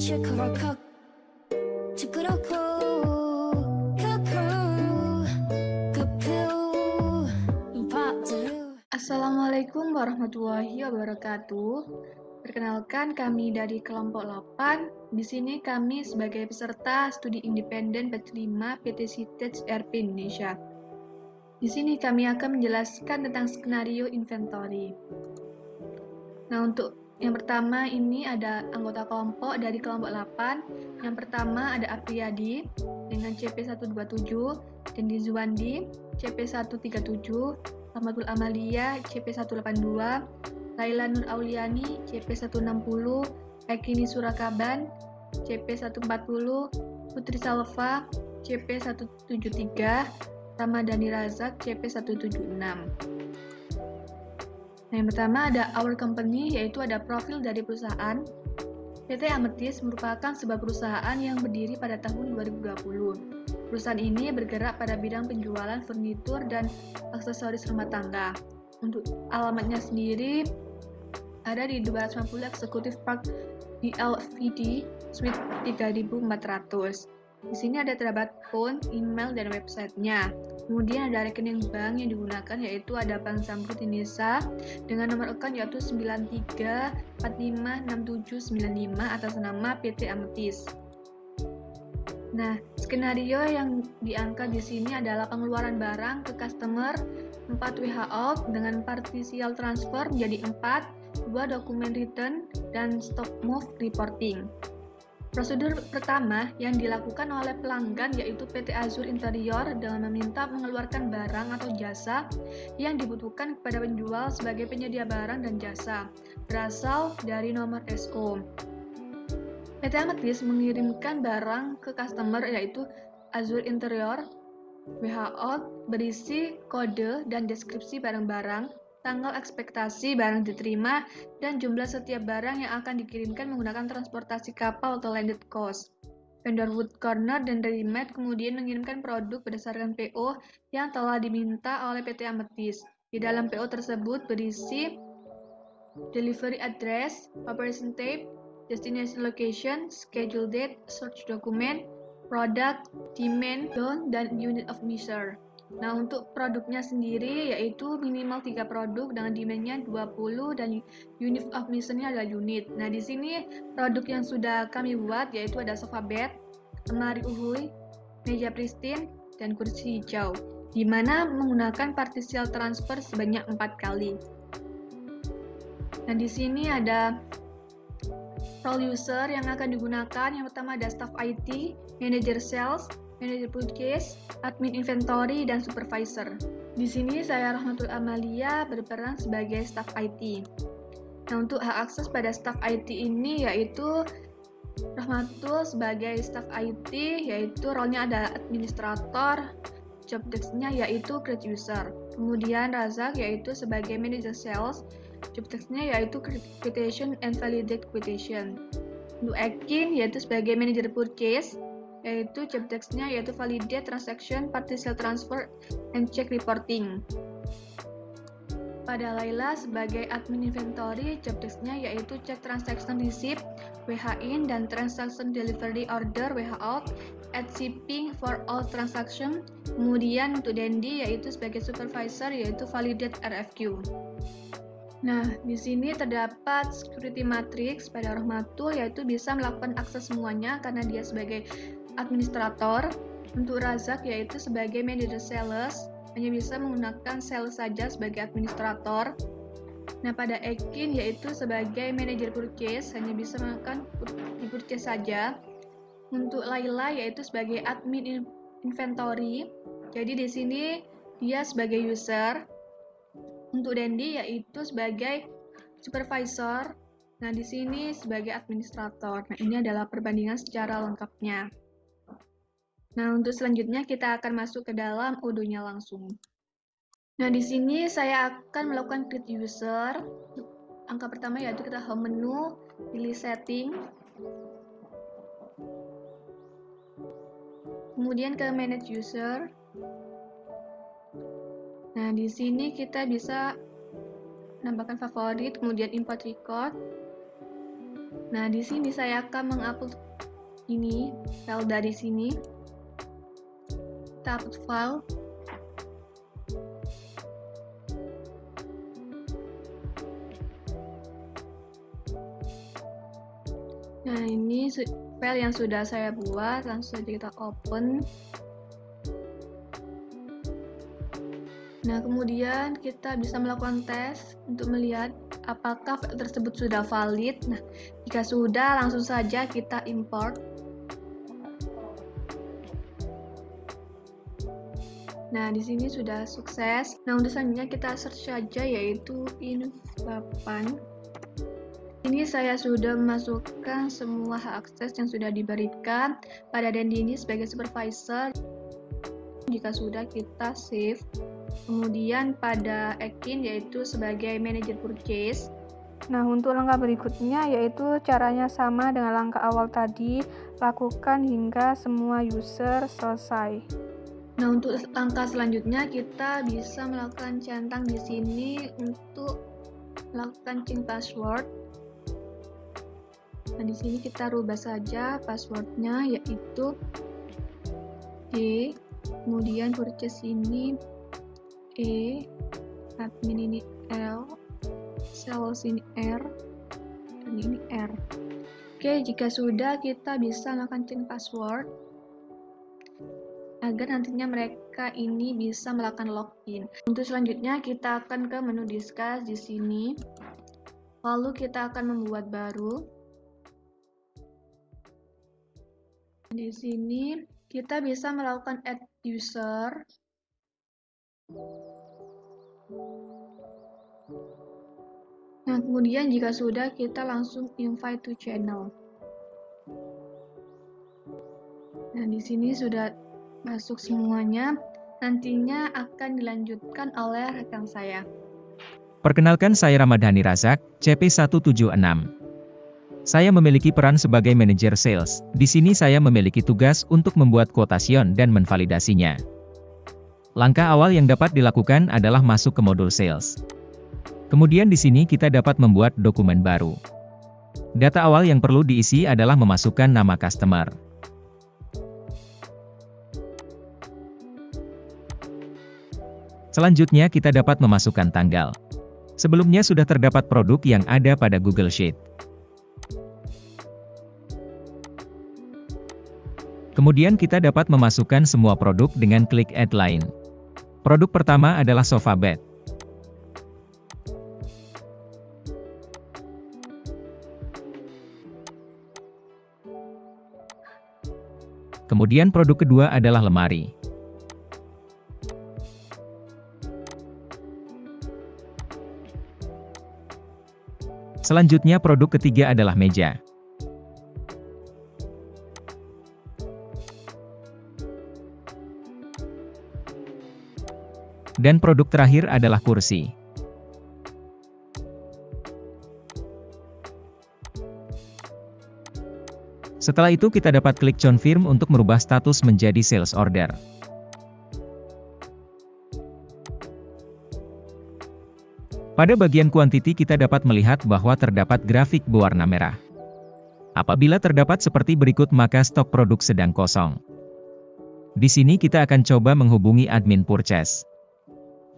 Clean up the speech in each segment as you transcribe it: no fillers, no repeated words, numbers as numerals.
Assalamualaikum warahmatullahi wabarakatuh. Perkenalkan, kami dari kelompok 8. Di sini kami sebagai peserta studi independen batch 5 PT Sitej RP Indonesia. Di sini kami akan menjelaskan tentang skenario inventory. Nah, untuk yang pertama ini ada anggota kelompok dari kelompok 8. Yang pertama ada Apriyadi dengan CP127, Dendi Zuwandi CP137, Rahmatul Amalia CP182, Laila Nur Auliani CP160, Ekini Surakaban CP140, Putri Salva CP173, Ramadhani Razak CP176. Nah, yang pertama ada our company, yaitu ada profil dari perusahaan. PT Amethyst merupakan sebuah perusahaan yang berdiri pada tahun 2020. Perusahaan ini bergerak pada bidang penjualan furnitur dan aksesoris rumah tangga. Untuk alamatnya sendiri ada di 250 Executive Park di LVD Suite 3400. Di sini ada terdapat phone, email, dan websitenya. Kemudian ada rekening bank yang digunakan, yaitu ada Bank Zamrud Indonesia dengan nomor account yaitu 93456795 atas nama PT Amethyst. Nah, skenario yang diangkat di sini adalah pengeluaran barang ke customer 4 WHO dengan partial transfer menjadi 4, 2 dokumen return, dan stock move reporting. Prosedur pertama yang dilakukan oleh pelanggan yaitu PT Azur Interior dengan meminta mengeluarkan barang atau jasa yang dibutuhkan kepada penjual sebagai penyedia barang dan jasa berasal dari nomor SO. PT Amethyst mengirimkan barang ke customer yaitu Azur Interior WHO berisi kode dan deskripsi barang-barang, tanggal ekspektasi barang diterima, dan jumlah setiap barang yang akan dikirimkan menggunakan transportasi kapal atau landed cost. Vendor Wood Corner dan Readymade kemudian mengirimkan produk berdasarkan PO yang telah diminta oleh PT Amethyst. Di dalam PO tersebut berisi delivery address, operation tape, destination location, schedule date, search document, product, demand, zone, dan unit of measure. Nah, untuk produknya sendiri yaitu minimal 3 produk dengan demand-nya 20 dan unit of measure-nya adalah unit. Nah, di sini produk yang sudah kami buat yaitu ada sofa bed, lemari uhui, meja pristine, dan kursi hijau, di mana menggunakan partial transfer sebanyak 4 kali. Nah, di sini ada role user yang akan digunakan. Yang pertama ada staff IT, manager sales, manager purchase, admin inventory, dan supervisor. Di sini saya Rahmatul Amalia berperan sebagai staff IT. Nah, untuk hak akses pada staff IT ini yaitu Rahmatul sebagai staff IT, yaitu role-nya ada administrator, job desk-nya yaitu create user. Kemudian Razak yaitu sebagai manager sales, job desk-nya yaitu quotation and validate quotation. Untuk Ekin yaitu sebagai manager purchase, yaitu job desk-nya yaitu validate transaction, partial transfer, and check reporting. Pada Laila sebagai admin inventory, job desk-nya yaitu check transaction receipt, WH in, dan transaction delivery order, WH out, add shipping for all transaction. Kemudian untuk Dendi yaitu sebagai supervisor yaitu validate RFQ. Nah, di sini terdapat security matrix pada Rahmatul yaitu bisa melakukan akses semuanya karena dia sebagai administrator. Untuk Razak yaitu sebagai manager sales, hanya bisa menggunakan sales saja sebagai administrator. Nah, pada Ekin yaitu sebagai manager purchase, hanya bisa melakukan di purchase saja. Untuk Laila yaitu sebagai admin inventory, jadi di sini dia sebagai user. Untuk Dendi yaitu sebagai supervisor. Nah, di sini sebagai administrator. Nah, ini adalah perbandingan secara lengkapnya. Nah, untuk selanjutnya kita akan masuk ke dalam Odoo-nya langsung. Nah, di sini saya akan melakukan create user. Angka pertama yaitu kita home menu, pilih setting. Kemudian ke manage user. Nah, di sini kita bisa menambahkan favorit, kemudian import record. Nah, di sini saya akan mengupload ini file dari sini. Kita upload file. Nah, ini file yang sudah saya buat, langsung saja kita open. Nah, kemudian kita bisa melakukan tes untuk melihat apakah file tersebut sudah valid. Nah, jika sudah, langsung saja kita import. Nah, di sini sudah sukses. Nah, untuk selanjutnya kita search saja, yaitu inf8. Ini saya sudah memasukkan semua hak akses yang sudah diberikan pada Dendi ini sebagai supervisor. Jika sudah, kita save. Kemudian pada Ekin yaitu sebagai manajer purchase. Nah, untuk langkah berikutnya yaitu caranya sama dengan langkah awal tadi, lakukan hingga semua user selesai. Nah, untuk langkah selanjutnya kita bisa melakukan centang di sini untuk melakukan change password. Nah, di sini kita rubah saja passwordnya yaitu E, kemudian purchase ini E, admin ini L, sales ini R, dan ini R. Oke, jika sudah, kita bisa melakukan change password agar nantinya mereka ini bisa melakukan login. Untuk selanjutnya kita akan ke menu discuss di sini. Lalu kita akan membuat baru. Di sini kita bisa melakukan add user. Nah, kemudian jika sudah, kita langsung invite to channel. Nah, di sini sudah masuk semuanya. Nantinya akan dilanjutkan oleh rekan saya. Perkenalkan, saya Ramadhani Razak, CP176. Saya memiliki peran sebagai manajer sales. Di sini saya memiliki tugas untuk membuat quotation dan menvalidasinya. Langkah awal yang dapat dilakukan adalah masuk ke modul sales. Kemudian di sini kita dapat membuat dokumen baru. Data awal yang perlu diisi adalah memasukkan nama customer. Selanjutnya kita dapat memasukkan tanggal. Sebelumnya sudah terdapat produk yang ada pada Google Sheet. Kemudian kita dapat memasukkan semua produk dengan klik Add Line. Produk pertama adalah sofa bed. Kemudian produk kedua adalah lemari. Selanjutnya produk ketiga adalah meja. Dan produk terakhir adalah kursi. Setelah itu kita dapat klik confirm untuk merubah status menjadi sales order. Pada bagian quantity kita dapat melihat bahwa terdapat grafik berwarna merah. Apabila terdapat seperti berikut, maka stok produk sedang kosong. Di sini kita akan coba menghubungi admin purchase.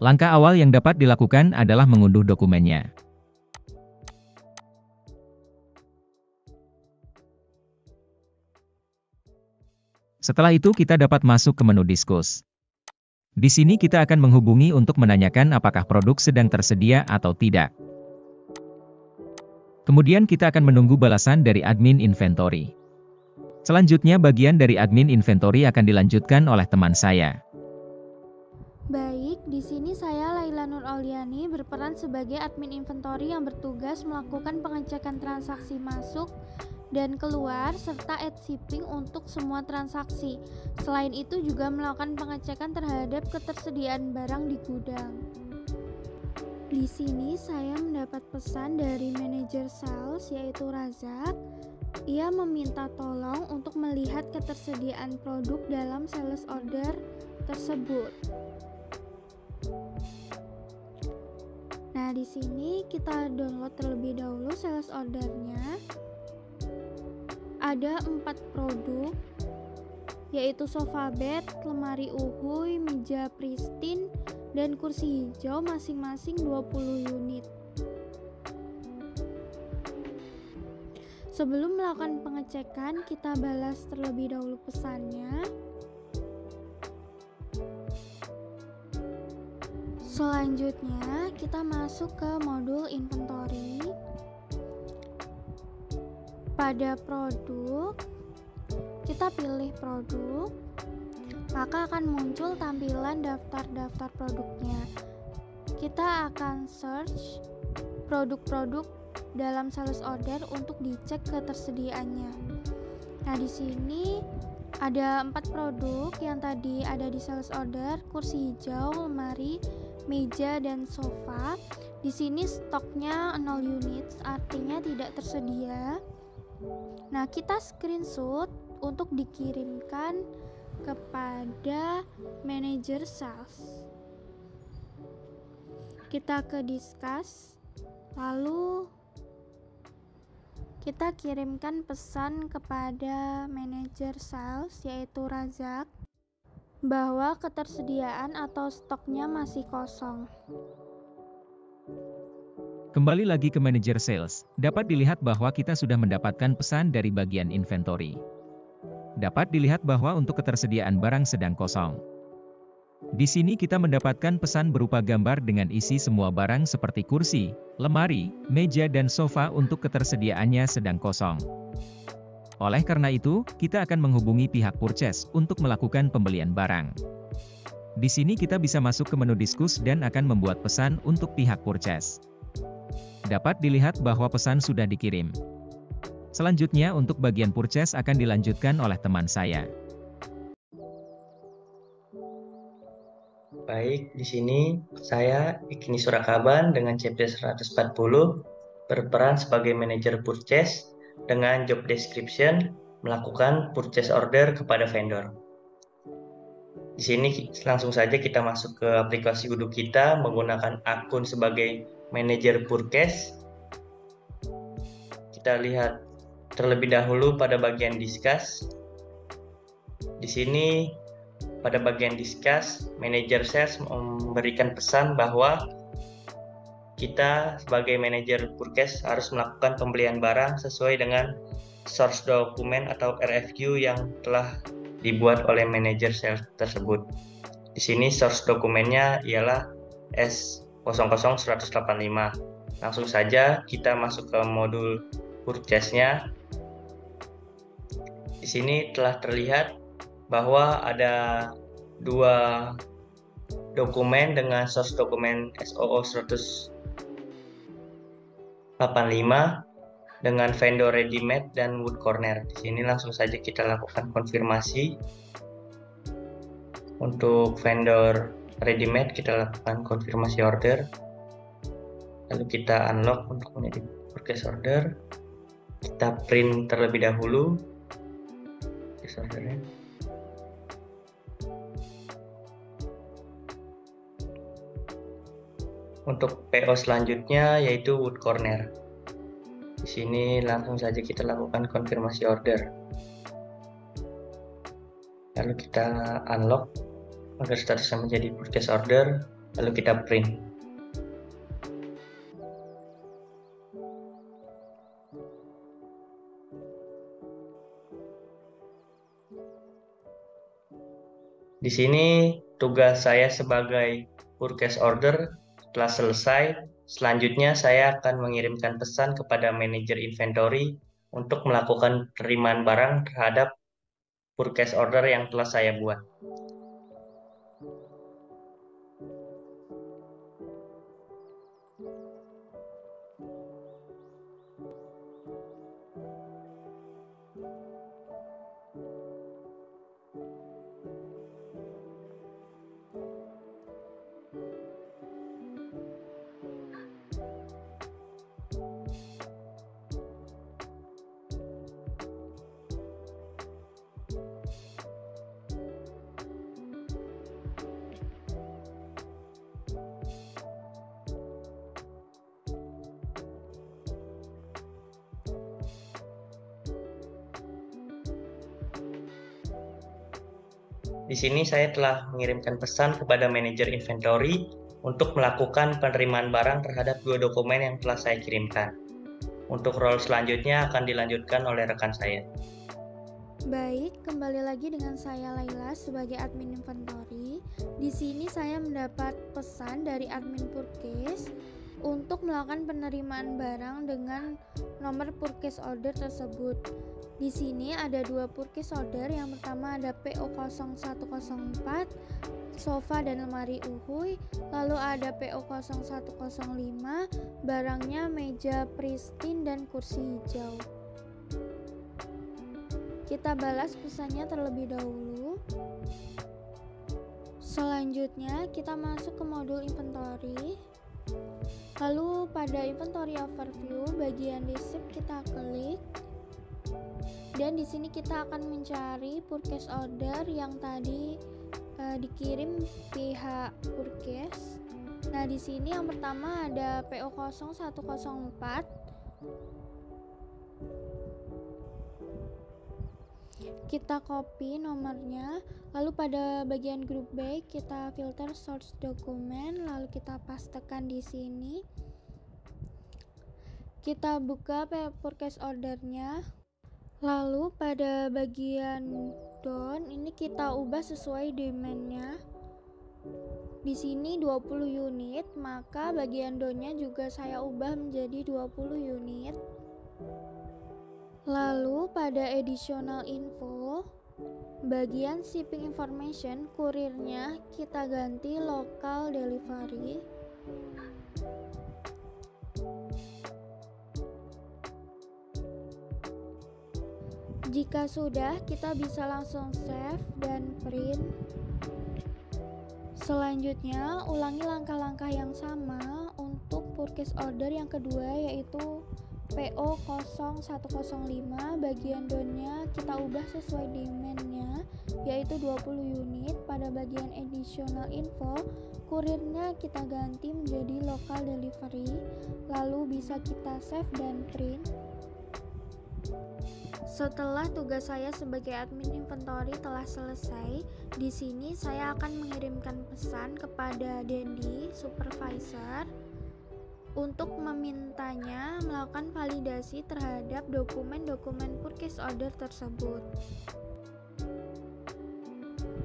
Langkah awal yang dapat dilakukan adalah mengunduh dokumennya. Setelah itu kita dapat masuk ke menu diskus. Di sini kita akan menghubungi untuk menanyakan apakah produk sedang tersedia atau tidak. Kemudian kita akan menunggu balasan dari admin inventory. Selanjutnya bagian dari admin inventory akan dilanjutkan oleh teman saya. Baik, di sini saya Laila Nur Auliani berperan sebagai admin inventory yang bertugas melakukan pengecekan transaksi masuk dan keluar serta add shipping untuk semua transaksi. Selain itu juga melakukan pengecekan terhadap ketersediaan barang di gudang. Di sini saya mendapat pesan dari manajer sales yaitu Razak. Ia meminta tolong untuk melihat ketersediaan produk dalam sales order tersebut. Nah, di sini kita download terlebih dahulu sales ordernya. ada 4 produk, yaitu sofa bed, lemari uhuy, meja pristine, dan kursi hijau masing-masing 20 unit. Sebelum melakukan pengecekan, kita balas terlebih dahulu pesannya. Selanjutnya, kita masuk ke modul inventory. Pada produk, kita pilih produk, maka akan muncul tampilan daftar-daftar produknya. Kita akan search produk-produk dalam sales order untuk dicek ketersediaannya. Nah, di sini ada 4 produk yang tadi ada di sales order: kursi hijau, lemari, meja, dan sofa. Di sini stoknya 0 unit, artinya tidak tersedia. Nah, kita screenshot untuk dikirimkan kepada manajer sales. Kita ke discuss, lalu kita kirimkan pesan kepada manajer sales, yaitu Razak, bahwa ketersediaan atau stoknya masih kosong. Kembali lagi ke manajer sales, dapat dilihat bahwa kita sudah mendapatkan pesan dari bagian inventory. Dapat dilihat bahwa untuk ketersediaan barang sedang kosong. Di sini kita mendapatkan pesan berupa gambar dengan isi semua barang seperti kursi, lemari, meja, dan sofa untuk ketersediaannya sedang kosong. Oleh karena itu, kita akan menghubungi pihak purchase untuk melakukan pembelian barang. Di sini kita bisa masuk ke menu diskus dan akan membuat pesan untuk pihak purchase. Dapat dilihat bahwa pesan sudah dikirim. Selanjutnya untuk bagian purchase akan dilanjutkan oleh teman saya. Baik, di sini saya Ikni Surakaban dengan CP 140 berperan sebagai manajer purchase dengan job description melakukan purchase order kepada vendor. Di sini langsung saja kita masuk ke aplikasi Udu kita menggunakan akun sebagai manajer purchase. Kita lihat terlebih dahulu pada bagian discuss. Di sini pada bagian discuss, manajer sales memberikan pesan bahwa kita sebagai manajer purchase harus melakukan pembelian barang sesuai dengan source dokumen atau RFQ yang telah dibuat oleh manajer sales tersebut. Di sini source dokumennya ialah S00185. Langsung saja kita masuk ke modul purchase-nya. Di sini telah terlihat bahwa ada 2 dokumen dengan source dokumen SOO 185 dengan vendor ready-made dan wood corner. Di sini langsung saja kita lakukan konfirmasi. Untuk vendor ready-made kita lakukan konfirmasi order. Lalu kita unlock untuk menjadi purchase order. Kita print terlebih dahulu purchase ordernya. Untuk PO selanjutnya yaitu wood corner. Di sini langsung saja kita lakukan konfirmasi order. Lalu kita unlock agar statusnya menjadi purchase order, lalu kita print. Di sini tugas saya sebagai purchase order telah selesai. Selanjutnya saya akan mengirimkan pesan kepada manajer inventory untuk melakukan penerimaan barang terhadap purchase order yang telah saya buat. Di sini saya telah mengirimkan pesan kepada manajer inventory untuk melakukan penerimaan barang terhadap 2 dokumen yang telah saya kirimkan. Untuk role selanjutnya akan dilanjutkan oleh rekan saya. Baik, kembali lagi dengan saya Laila sebagai admin inventory. Di sini saya mendapat pesan dari admin purchase untuk melakukan penerimaan barang dengan nomor purchase order tersebut. Di sini ada 2 purchase order. Yang pertama ada PO 0104 sofa dan lemari uhuy, lalu ada PO 0105 barangnya meja pristine dan kursi hijau. Kita balas pesannya terlebih dahulu. Selanjutnya kita masuk ke modul inventory. Lalu pada inventory overview bagian receipt kita klik. Dan di sini kita akan mencari purchase order yang tadi dikirim pihak purchase. Nah, di sini yang pertama ada PO 0104. Kita copy nomornya, lalu pada bagian group by kita filter source dokumen, lalu kita pastekan di sini. Kita buka purchase ordernya, lalu pada bagian down ini kita ubah sesuai demandnya. Di sini 20 unit, maka bagian downnya juga saya ubah menjadi 20 unit. Lalu pada additional info, bagian shipping information, kurirnya kita ganti local delivery. Jika sudah, kita bisa langsung save dan print. Selanjutnya, ulangi langkah-langkah yang sama untuk purchase order yang kedua, yaitu PO 0105. Bagian downnya kita ubah sesuai demandnya, yaitu 20 unit. Pada bagian additional info, kurirnya kita ganti menjadi local delivery, lalu bisa kita save dan print. Setelah tugas saya sebagai admin inventory telah selesai, di sini saya akan mengirimkan pesan kepada Dendi, supervisor, untuk memintanya melakukan validasi terhadap dokumen-dokumen purchase order tersebut.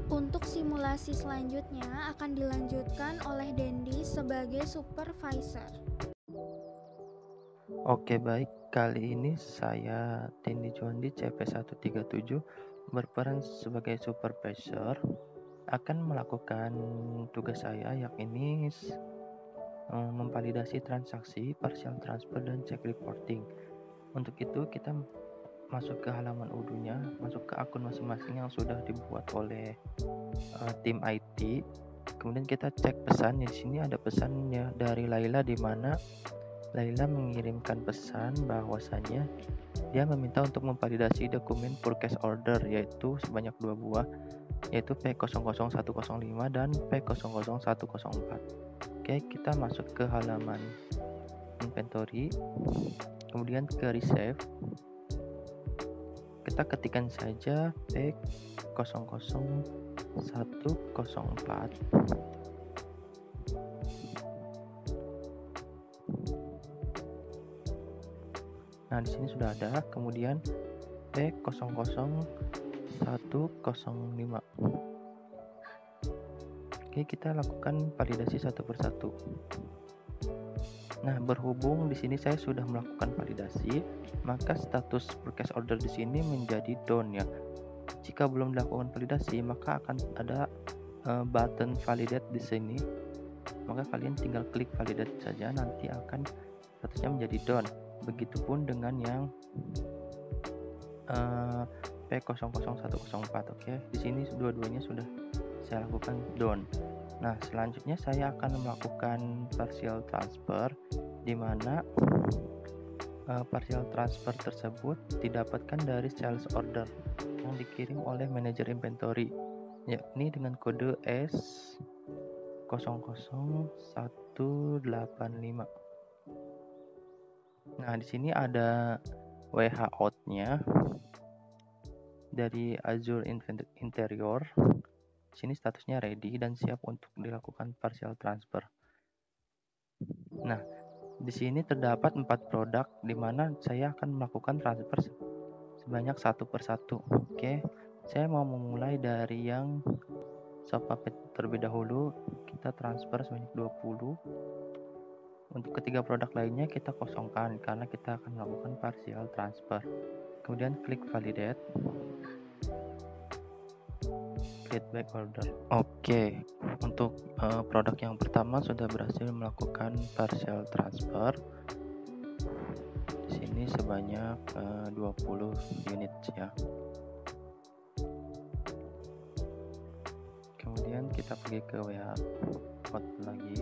Untuk simulasi selanjutnya akan dilanjutkan oleh Dendi sebagai supervisor. Oke, baik. Kali ini saya Dendi Juandi CP137 berperan sebagai supervisor akan melakukan tugas saya, yakni memvalidasi transaksi, partial transfer, dan cek reporting. Untuk itu kita masuk ke halaman Odoo-nya, masuk ke akun masing-masing yang sudah dibuat oleh tim IT. Kemudian kita cek pesan. Di sini ada pesannya dari Laila, di mana Laila mengirimkan pesan bahwasanya dia meminta untuk memvalidasi dokumen purchase order, yaitu sebanyak 2 buah, yaitu P00105 dan P00104. Oke, kita masuk ke halaman inventory, kemudian ke receive. Kita ketikkan saja P00104. Nah, di sini sudah ada. Kemudian P00105. Oke, kita lakukan validasi satu persatu. Nah, berhubung di sini saya sudah melakukan validasi, maka status purchase order di sini menjadi down ya. Jika belum dilakukan validasi, maka akan ada button validate di sini. Maka kalian tinggal klik validate saja, nanti akan statusnya menjadi down. Begitupun dengan yang P00104. Oke, di sini dua-duanya sudah saya lakukan down. Nah, selanjutnya saya akan melakukan partial transfer, di mana partial transfer tersebut didapatkan dari sales order yang dikirim oleh manajer inventory, yakni dengan kode S00185. Nah, di sini ada WH out-nya dari Azure Interior. Sini statusnya ready dan siap untuk dilakukan partial transfer. Nah, di sini terdapat 4 produk di mana saya akan melakukan transfer sebanyak satu persatu. Oke, saya mau memulai dari yang shop puppet terlebih dahulu. Kita transfer sebanyak 20. Untuk ketiga produk lainnya kita kosongkan karena kita akan melakukan partial transfer. Kemudian klik validate, create back order. Oke, untuk produk yang pertama sudah berhasil melakukan partial transfer. Di sini sebanyak 20 unit ya. Kemudian kita pergi ke WA code lagi.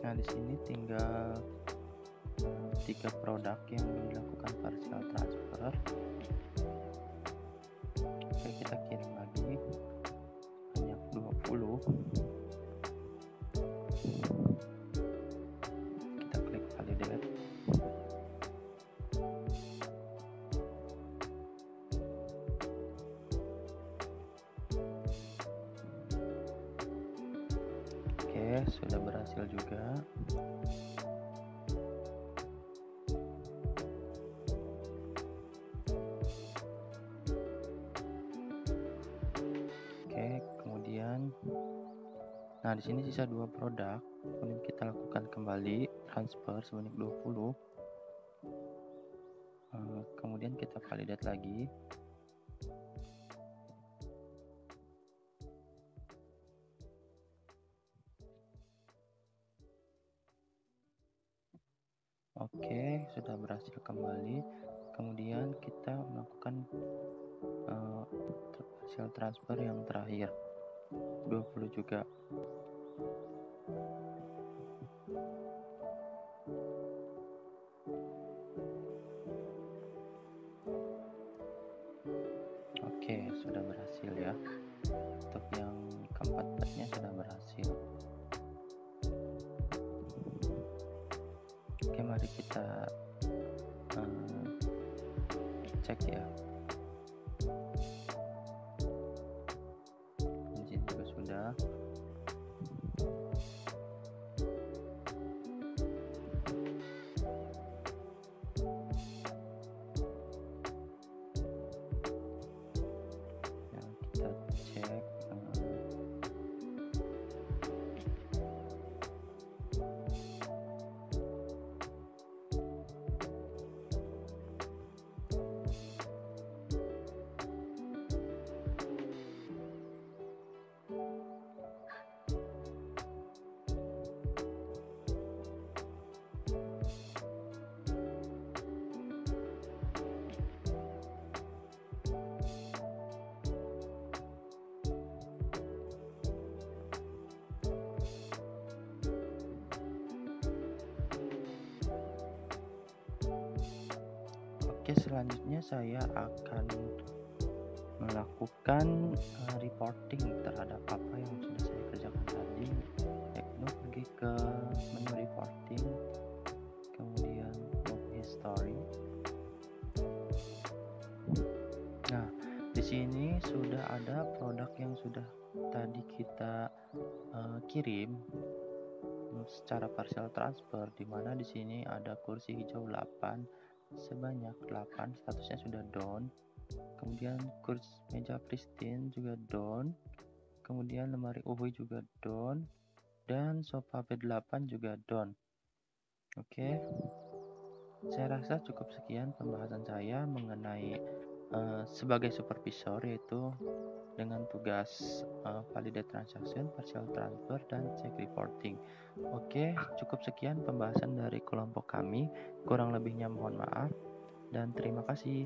Nah, di sini tinggal 3 produk yang dilakukan partial transfer. Oke, kita kirim lagi banyak 20. Kita klik validate. Oke, sudah berhasil juga. Nah, di sini sisa 2 produk. Kemudian kita lakukan kembali transfer sebanyak 20. Kemudian kita validate lagi. Oke, sudah berhasil kembali. Kemudian kita melakukan partial transfer yang terakhir 20 juga. Oke, sudah berhasil ya. Untuk yang keempat-empatnya sudah berhasil. Oke, mari kita cek ya. Di sini juga sudah. Nah, kita cek. Oke, selanjutnya saya akan melakukan reporting terhadap apa yang sudah saya kerjakan tadi, yaitu pergi ke menu reporting, kemudian move history. Nah, di sini sudah ada produk yang sudah tadi kita kirim secara partial transfer, di mana di sini ada kursi hijau 8 sebanyak 8, statusnya sudah down. Kemudian kursi meja pristine juga down. Kemudian lemari UV juga down, dan sofa bed 8 juga down. Oke, saya rasa cukup sekian pembahasan saya mengenai sebagai supervisor, yaitu dengan tugas validate transaction, partial transfer, dan check reporting. Oke, cukup sekian pembahasan dari kelompok kami. Kurang lebihnya mohon maaf dan terima kasih.